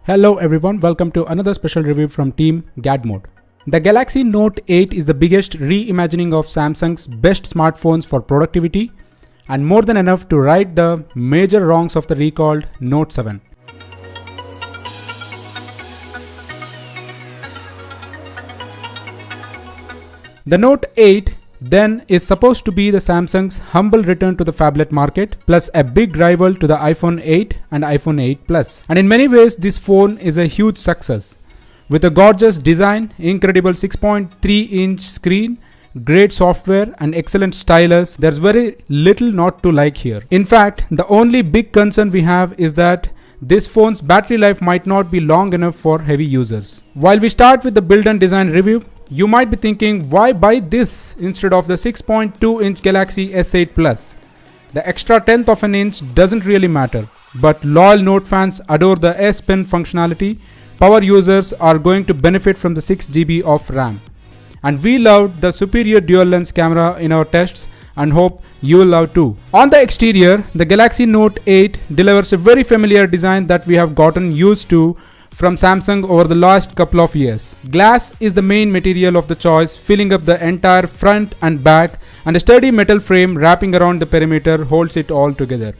Hello everyone, welcome to another special review from team GadMode. The Galaxy Note 8 is the biggest reimagining of Samsung's best smartphones for productivity and more than enough to right the major wrongs of the recalled Note 7. The Note 8 then is supposed to be the Samsung's humble return to the phablet market, plus a big rival to the iPhone 8 and iPhone 8 Plus. And in many ways, this phone is a huge success. With a gorgeous design, incredible 6.3-inch screen, great software and excellent stylus, there's very little not to like here. In fact, the only big concern we have is that this phone's battery life might not be long enough for heavy users. While we start with the build and design review, you might be thinking, why buy this instead of the 6.2-inch Galaxy S8 Plus? The extra tenth of an inch doesn't really matter, but loyal Note fans adore the S Pen functionality. Power users are going to benefit from the 6 GB of RAM. And we loved the superior dual lens camera in our tests and hope you will love too. On the exterior, the Galaxy Note 8 delivers a very familiar design that we have gotten used to from Samsung over the last couple of years. Glass is the main material of the choice, filling up the entire front and back, and a sturdy metal frame wrapping around the perimeter holds it all together.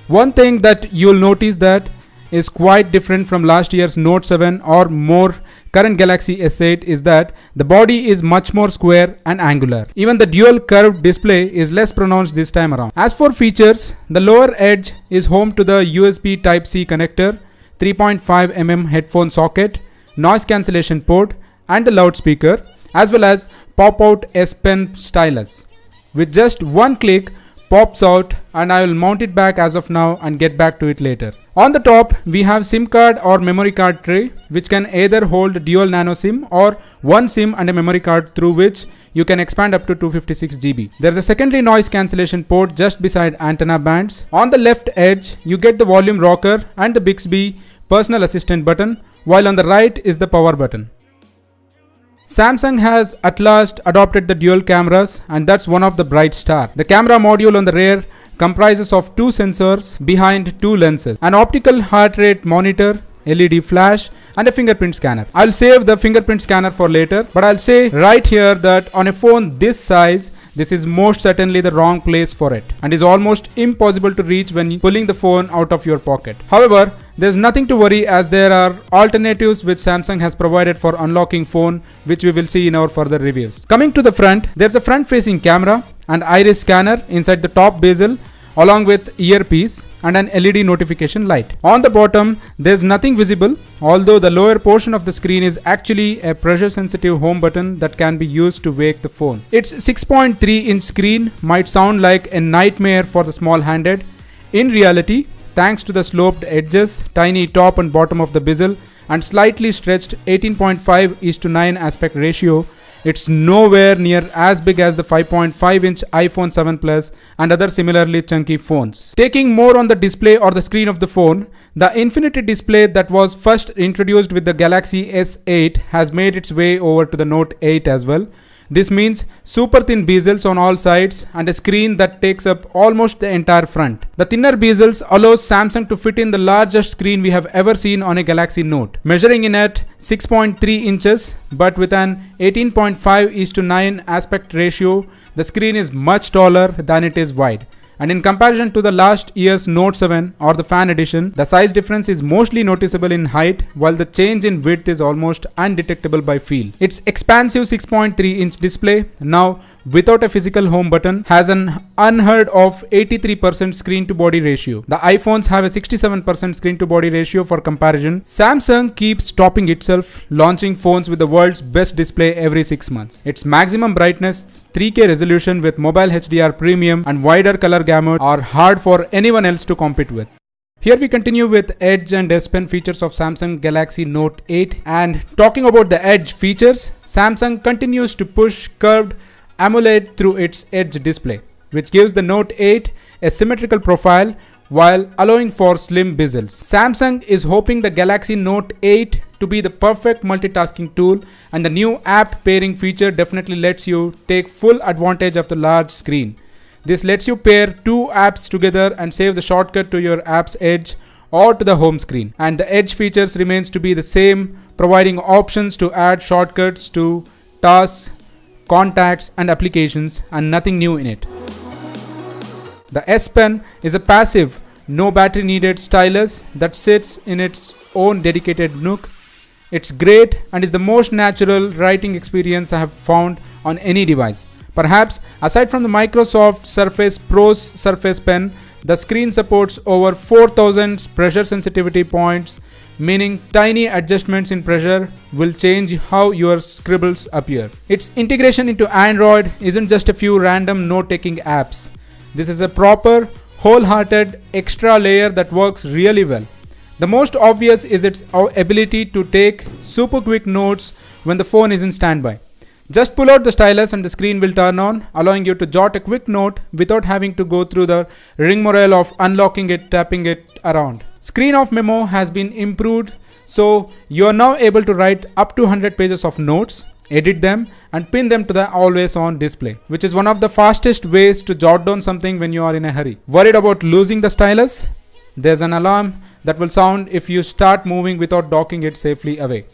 One thing that you'll notice that is quite different from last year's Note 7 or more current Galaxy S8 is that the body is much more square and angular. Even the dual curved display is less pronounced this time around. As for features, the lower edge is home to the USB Type-C connector, 3.5mm headphone socket, noise cancellation port and the loudspeaker, as well as pop-out S Pen stylus. With just one click, pops out, and I will mount it back as of now and get back to it later. On the top, we have SIM card or memory card tray, which can either hold dual nano SIM or one SIM and a memory card through which you can expand up to 256 GB. There's a secondary noise cancellation port just beside antenna bands. On the left edge, you get the volume rocker and the Bixby personal assistant button, while on the right is the power button. Samsung has at last adopted the dual cameras, and that's one of the bright stars. The camera module on the rear comprises of two sensors behind two lenses, an optical heart rate monitor, LED flash and a fingerprint scanner. I'll save the fingerprint scanner for later, but I'll say right here that on a phone this size, this is most certainly the wrong place for it and is almost impossible to reach when pulling the phone out of your pocket. However, there's nothing to worry as there are alternatives which Samsung has provided for unlocking phone, which we will see in our further reviews. Coming to the front, there's a front-facing camera and iris scanner inside the top bezel along with earpiece and an LED notification light. On the bottom, there's nothing visible, although the lower portion of the screen is actually a pressure-sensitive home button that can be used to wake the phone. Its 6.3-inch screen might sound like a nightmare for the small-handed. In reality, thanks to the sloped edges, tiny top and bottom of the bezel, and slightly stretched 18.5:9 aspect ratio, it's nowhere near as big as the 5.5-inch iPhone 7 Plus and other similarly chunky phones. Taking more on the display or the screen of the phone, the infinity display that was first introduced with the Galaxy S8 has made its way over to the Note 8 as well. This means super thin bezels on all sides and a screen that takes up almost the entire front. The thinner bezels allows Samsung to fit in the largest screen we have ever seen on a Galaxy Note, measuring in at 6.3 inches, but with an 18.5:9 aspect ratio, the screen is much taller than it is wide. And in comparison to the last year's Note 7 or the Fan Edition, the size difference is mostly noticeable in height, while the change in width is almost undetectable by feel. Its expansive 6.3-inch display, now without a physical home button, has an unheard of 83% screen to body ratio. The iPhones have a 67% screen to body ratio for comparison. Samsung keeps topping itself, launching phones with the world's best display every 6 months. Its maximum brightness, 3K resolution with mobile HDR premium and wider color gamut are hard for anyone else to compete with. Here we continue with Edge and S Pen features of Samsung Galaxy Note 8, and talking about the Edge features, Samsung continues to push curved AMOLED through its Edge display, which gives the Note 8 a symmetrical profile while allowing for slim bezels. Samsung is hoping the Galaxy Note 8 to be the perfect multitasking tool, and the new app pairing feature definitely lets you take full advantage of the large screen. This lets you pair two apps together and save the shortcut to your app's edge or to the home screen. And the Edge features remains to be the same, providing options to add shortcuts to tasks, contacts and applications, and nothing new in it. The S Pen is a passive, no battery needed stylus that sits in its own dedicated nook. It's great and is the most natural writing experience I have found on any device. Perhaps aside from the Microsoft Surface Pro's Surface Pen, the screen supports over 4000 pressure sensitivity points, meaning tiny adjustments in pressure will change how your scribbles appear. Its integration into Android isn't just a few random note-taking apps. This is a proper, wholehearted extra layer that works really well. The most obvious is its ability to take super quick notes when the phone is in standby. Just pull out the stylus and the screen will turn on, allowing you to jot a quick note without having to go through the rigmarole of unlocking it, tapping it around. Screen off memo has been improved, so you are now able to write up to 100 pages of notes, edit them and pin them to the always on display, which is one of the fastest ways to jot down something when you are in a hurry. Worried about losing the stylus? There's an alarm that will sound if you start moving without docking it safely away.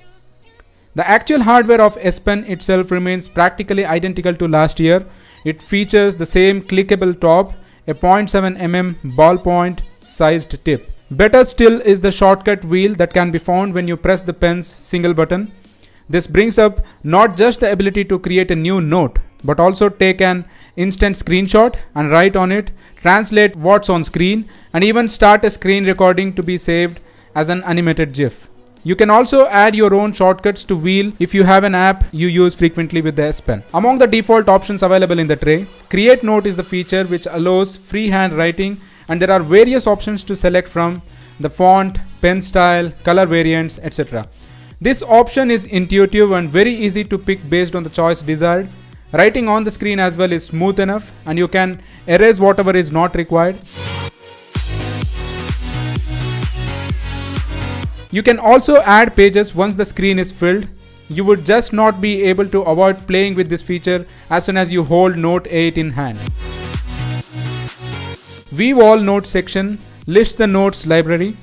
The actual hardware of S Pen itself remains practically identical to last year. It features the same clickable top, a 0.7 mm ballpoint sized tip. Better still is the shortcut wheel that can be found when you press the pen's single button. This brings up not just the ability to create a new note, but also take an instant screenshot and write on it, translate what's on screen, and even start a screen recording to be saved as an animated GIF. You can also add your own shortcuts to wheel if you have an app you use frequently with the S Pen. Among the default options available in the tray, Create Note is the feature which allows freehand writing, and there are various options to select from: the font, pen style, color variants, etc. This option is intuitive and very easy to pick based on the choice desired. Writing on the screen as well is smooth enough, and you can erase whatever is not required. You can also add pages once the screen is filled. You would just not be able to avoid playing with this feature as soon as you hold Note 8 in hand. View All Notes section lists the notes library.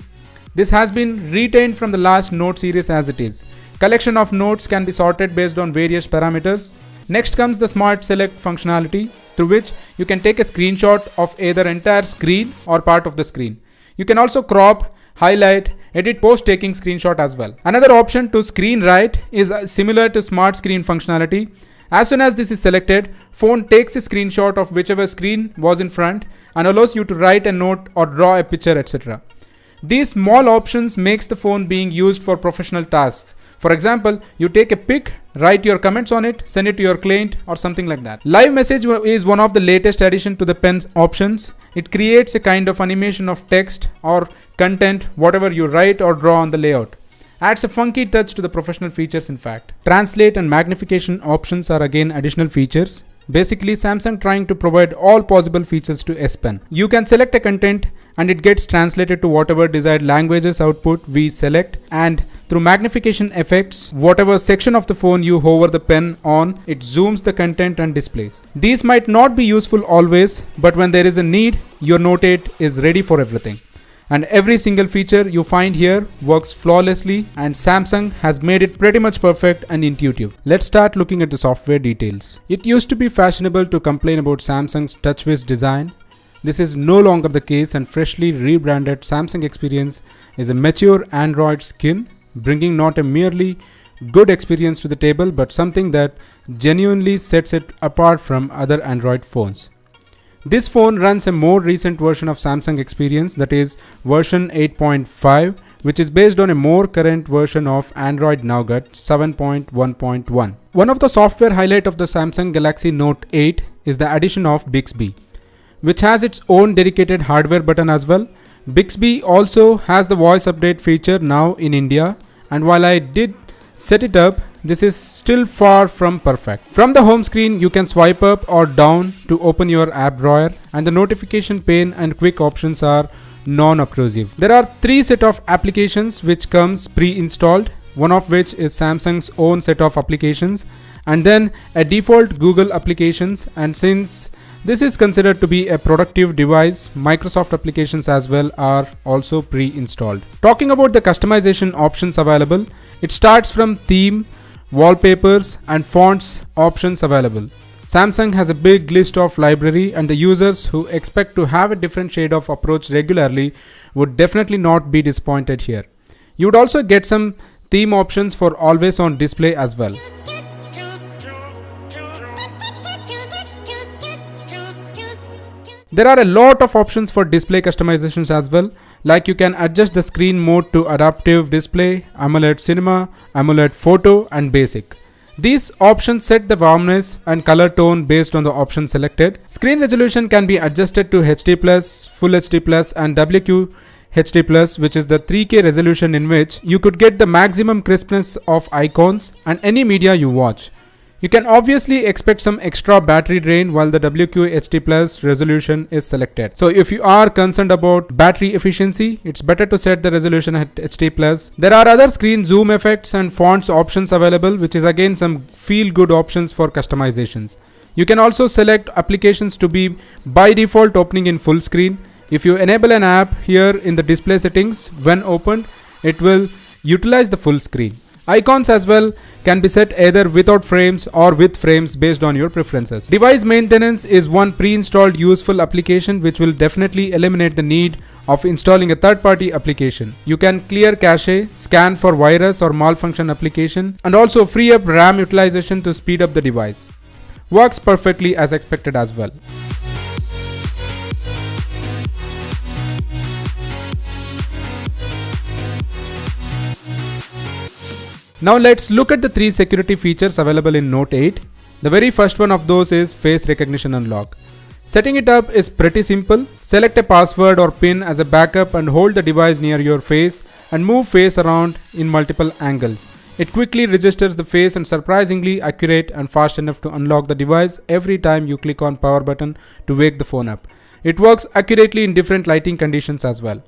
This has been retained from the last Note series as it is. Collection of notes can be sorted based on various parameters. Next comes the Smart Select functionality, through which you can take a screenshot of either entire screen or part of the screen. You can also crop, highlight, edit post-taking screenshot as well. Another option to screen write is similar to Smart Screen functionality. As soon as this is selected, phone takes a screenshot of whichever screen was in front and allows you to write a note or draw a picture, etc. These small options makes the phone being used for professional tasks. For example, you take a pic, write your comments on it, send it to your client or something like that. Live Message is one of the latest addition to the pen's options. It creates a kind of animation of text or content, whatever you write or draw on the layout. Adds a funky touch to the professional features in fact. Translate and magnification options are again additional features. Basically, Samsung trying to provide all possible features to S Pen. You can select a content and it gets translated to whatever desired languages output we select, and through magnification effects, whatever section of the phone you hover the pen on, it zooms the content and displays. These might not be useful always, but when there is a need, your Note 8 is ready for everything. And every single feature you find here works flawlessly, and Samsung has made it pretty much perfect and intuitive. Let's start looking at the software details. It used to be fashionable to complain about Samsung's TouchWiz design. This is no longer the case, and freshly rebranded Samsung experience is a mature Android skin, bringing not a merely good experience to the table, but something that genuinely sets it apart from other Android phones. This phone runs a more recent version of Samsung experience, that is version 8.5, which is based on a more current version of Android Nougat 7.1.1. One of the software highlight of the Samsung Galaxy Note 8 is the addition of Bixby, which has its own dedicated hardware button as well. Bixby also has the voice update feature now in India, and while I did set it up, this is still far from perfect. From the home screen, you can swipe up or down to open your app drawer, and the notification pane and quick options are non-obtrusive. There are 3 set of applications which comes pre-installed, one of which is Samsung's own set of applications, and then a default Google applications. And since This is considered to be a productive device. Microsoft applications as well are also pre-installed. Talking about the customization options available, it starts from theme, wallpapers and fonts options available. Samsung has a big list of library, and the users who expect to have a different shade of approach regularly would definitely not be disappointed here. You would also get some theme options for always on display as well. There are a lot of options for display customizations as well, like you can adjust the screen mode to adaptive display, AMOLED cinema, AMOLED photo and basic. These options set the warmness and color tone based on the option selected. Screen resolution can be adjusted to HD+, Full HD+, and WQHD+, which is the 3K resolution in which you could get the maximum crispness of icons and any media you watch. You can obviously expect some extra battery drain while the WQHD+ resolution is selected. So if you are concerned about battery efficiency, it's better to set the resolution at HD+. There are other screen zoom effects and fonts options available, which is again some feel good options for customizations. You can also select applications to be by default opening in full screen. If you enable an app here in the display settings, when opened, it will utilize the full screen. Icons as well can be set either without frames or with frames based on your preferences. Device maintenance is one pre-installed useful application which will definitely eliminate the need of installing a third-party application. You can clear cache, scan for virus or malfunction application, and also free up RAM utilization to speed up the device. Works perfectly as expected as well. Now let's look at the 3 security features available in Note 8. The very first one of those is face recognition unlock. Setting it up is pretty simple. Select a password or PIN as a backup and hold the device near your face and move face around in multiple angles. It quickly registers the face and surprisingly accurate and fast enough to unlock the device every time you click on power button to wake the phone up. It works accurately in different lighting conditions as well.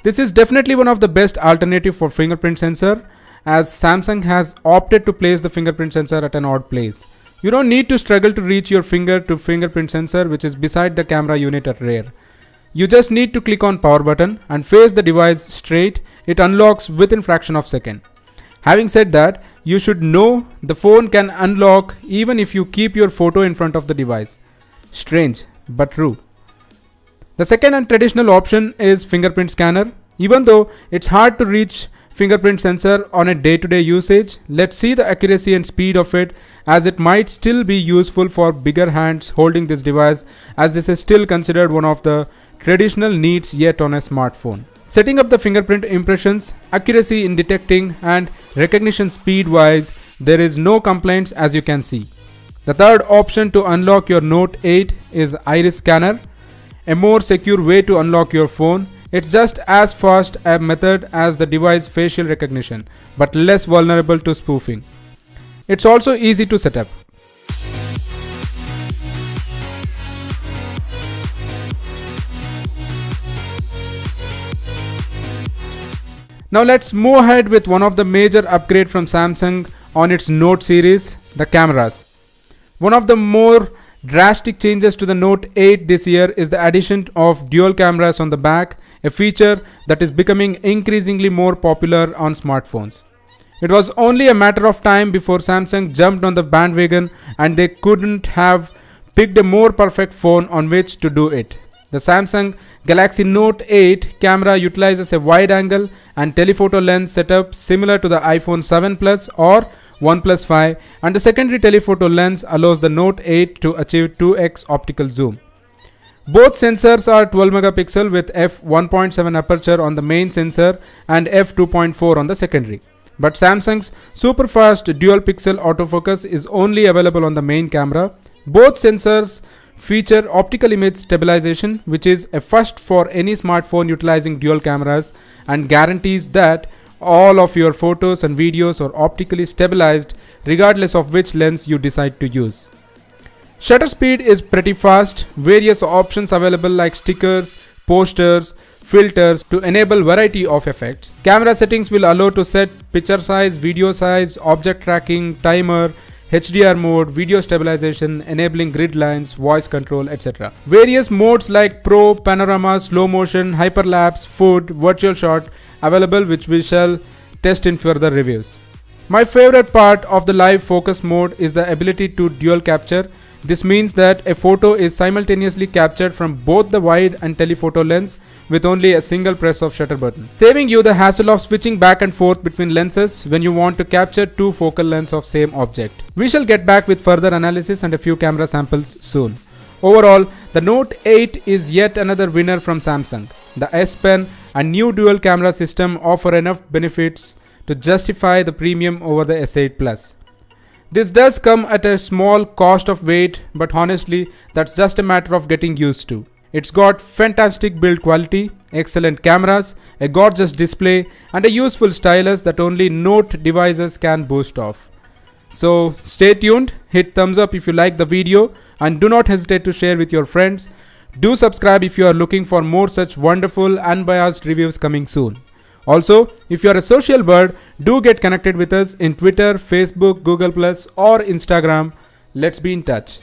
This is definitely one of the best alternative for fingerprint sensor, as Samsung has opted to place the fingerprint sensor at an odd place. You don't need to struggle to reach your finger to fingerprint sensor, which is beside the camera unit at rear. You just need to click on power button and face the device straight. It unlocks within fraction of second. Having said that, you should know the phone can unlock even if you keep your photo in front of the device. Strange, but true. The second and traditional option is fingerprint scanner. Even though it's hard to reach fingerprint sensor on a day-to-day usage, let's see the accuracy and speed of it, as it might still be useful for bigger hands holding this device, as this is still considered one of the traditional needs yet on a smartphone. Setting up the fingerprint impressions, accuracy in detecting and recognition speed wise, there is no complaints as you can see. The third option to unlock your Note 8 is iris scanner, a more secure way to unlock your phone. It's just as fast a method as the device facial recognition, but less vulnerable to spoofing. It's also easy to set up. Now let's move ahead with one of the major upgrade from Samsung on its Note series, the cameras. One of the more drastic changes to the Note 8 this year is the addition of dual cameras on the back, a feature that is becoming increasingly more popular on smartphones. It was only a matter of time before Samsung jumped on the bandwagon, and they couldn't have picked a more perfect phone on which to do it. The Samsung Galaxy Note 8 camera utilizes a wide angle and telephoto lens setup similar to the iPhone 7 Plus or OnePlus 5, and the secondary telephoto lens allows the Note 8 to achieve 2x optical zoom. Both sensors are 12 megapixel with f1.7 aperture on the main sensor and f2.4 on the secondary. But Samsung's super fast dual pixel autofocus is only available on the main camera. Both sensors feature optical image stabilization, which is a first for any smartphone utilizing dual cameras, and guarantees that all of your photos and videos are optically stabilized regardless of which lens you decide to use. Shutter speed is pretty fast. Various options available like stickers, posters, filters to enable variety of effects. Camera settings will allow to set picture size, video size, object tracking, timer, HDR mode, video stabilization, enabling grid lines, voice control, etc. Various modes like Pro, Panorama, Slow Motion, Hyperlapse, Food, Virtual Shot available, which we shall test in further reviews. My favorite part of the live focus mode is the ability to dual capture. This means that a photo is simultaneously captured from both the wide and telephoto lens with only a single press of shutter button, saving you the hassle of switching back and forth between lenses when you want to capture two focal lengths of same object. We shall get back with further analysis and a few camera samples soon. Overall, the Note 8 is yet another winner from Samsung. The S Pen and new dual camera system offer enough benefits to justify the premium over the S8 Plus. This does come at a small cost of weight, but honestly, that's just a matter of getting used to. It's got fantastic build quality, excellent cameras, a gorgeous display, and a useful stylus that only Note devices can boast of. So stay tuned, hit thumbs up if you like the video, and do not hesitate to share with your friends. Do subscribe if you are looking for more such wonderful, unbiased reviews coming soon. Also, if you are a social bird, do get connected with us in Twitter, Facebook, Google+, or Instagram. Let's be in touch.